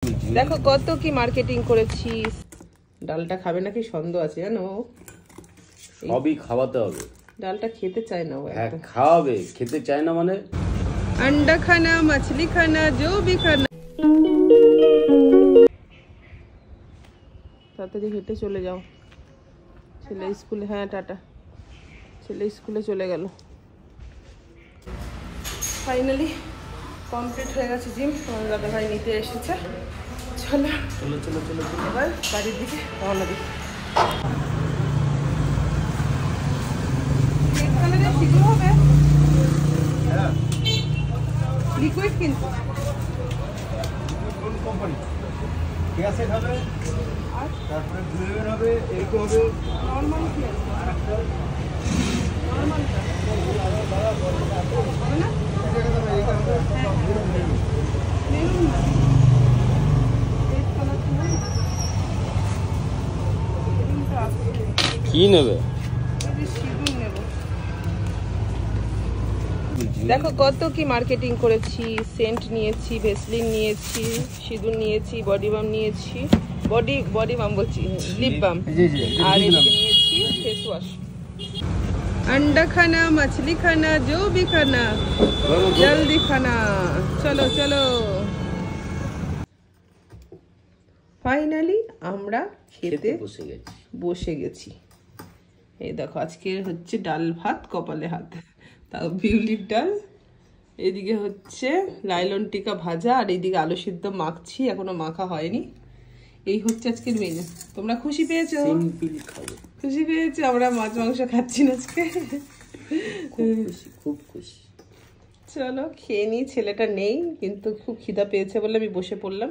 দেখো কত কি মার্কেটিং করেছিস। ডালটা খাবে নাকি সন্দেহ আছে জানো। সবই খাওয়াতে হবে। ডালটা খেতে চায় না। হ্যাঁ খাওয়াবে, খেতে চায় না মানে अंडा खाना मछली खाना जो भी खाना। তাড়াতাড়ি হেঁটে চলে যাও। ছেলে স্কুলে, হ্যাঁ টাটা। ছেলে স্কুলে চলে গেল। ফাইনালি কমপ্লিট হয়ে গেছে জিম। তোমার দাদা ভাই নিতে এসেছে। চলো চলো চলো চলো এবার বাড়ির দিকে রওনা দিই। সিদ্ধ হবে লিকুইড কিন্তু কোন কোম্পানি গ্যাসে খাবে আর তারপরে গ্রিলের হবে এইটা হবে নরমাল কি আছে নরমালটা হবে না মেরুন না রেড কালার কি নেবে? দেখো কত কি মার্কেটিং করেছি। সেন্ট নিয়েছি, ভেসলিন নিয়েছি, সিঁদুর নিয়েছি, বডি বাম নিয়েছি, বডি বাম বলছি লিপ বাম, আর এদিকে নিয়েছি ফেস ওয়াশ। अंडा खाना मछली खाना जो भी खाना जल्दी खाना। चलो चलो ফাইনালি আমরা খেতে বসে গেছি। এই দেখো আজকে হচ্ছে ডাল ভাত, কপালে হাত, তাও বিউলির ডাল। এদিকে হচ্ছে লাইলন টিকা ভাজা, আর এইদিকে আলু সিদ্ধ মাখছি, এখনো মাখা হয়নি। এই হচ্ছে আজকের মেনু। তোমরা খুশি পেয়েছো? খুশি পেয়েছো? আমরা মাছ মাংস খাচ্ছি না আজকে। খুব খুশি। চলো খেয়ে নিই। ছেলেটা নেই কিন্তু খুব খিদা পেয়েছে বলে আমি বসে পড়লাম।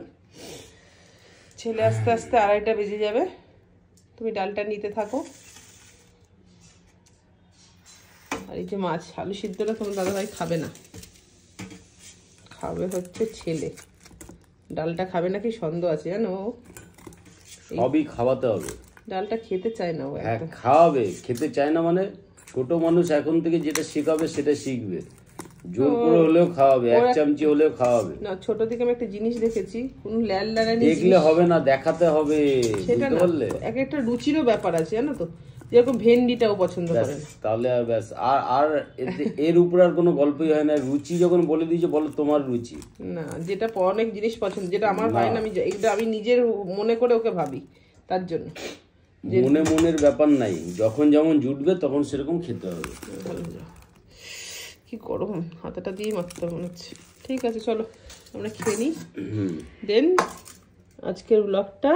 ছেলে আস্তে আস্তে 2:30 বেজে যাবে। তুমি ডালটা নিতে থাকো। আর এই যে মাছ আলু সিদ্ধটা তোমার দাদাভাই খাবে না, খাবে হচ্ছে ছেলে। ডালটা খাবে নাকি সন্দেহ আছে জানো। সবই খাওয়াতে হবে। ডালটা খেতে চায় না। হ্যাঁ খাওয়াবে, খেতে চায় না মানে ছোট মানুষ এখন থেকে যেটা শেখাবে সেটা শিখবে। জোর করে হলেও খাওয়াবে, 1 চামচি হলেও খাওয়াবে না। ছোট থেকে আমি একটা জিনিস দেখেছি, কোন ল্যালডারানি দেখলে হবে না, দেখাতে হবে। সেটা না, এক একটা রুচিরও ব্যাপার আছে জানো তো। যেরকম ভেন্ডিটাও পছন্দ করে না, তাহলে আর ব্যাস আর এর উপর আর কোনো গল্পই হয় না। রুচি যখন বলে দিয়েছে, বলো তোমার রুচি না। যেটা অনেক জিনিস পছন্দ, যেটা আমার হয় না, আমি নিজের মনে করে ওকে ভাবি, তার জন্য। মনের ব্যাপার নাই, যখন যেমন জুটবে তখন সেরকম খেতে হবে। কি গরম, হাতাটা দিয়ে মাখতে মনে হচ্ছে। ঠিক আছে চলো আমরা খেয়ে নিই। দেন আজকের ব্লগটা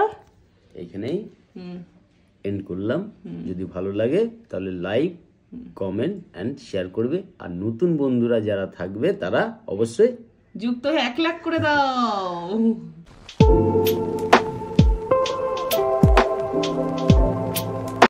এইখানেই এন্ড করলাম। যদি ভালো লাগে তাহলে লাইক, কমেন্ট এন্ড শেয়ার করবে। আর নতুন বন্ধুরা যারা থাকবে তারা অবশ্যই যুক্ত হয়ে 1 লাখ করে দাও।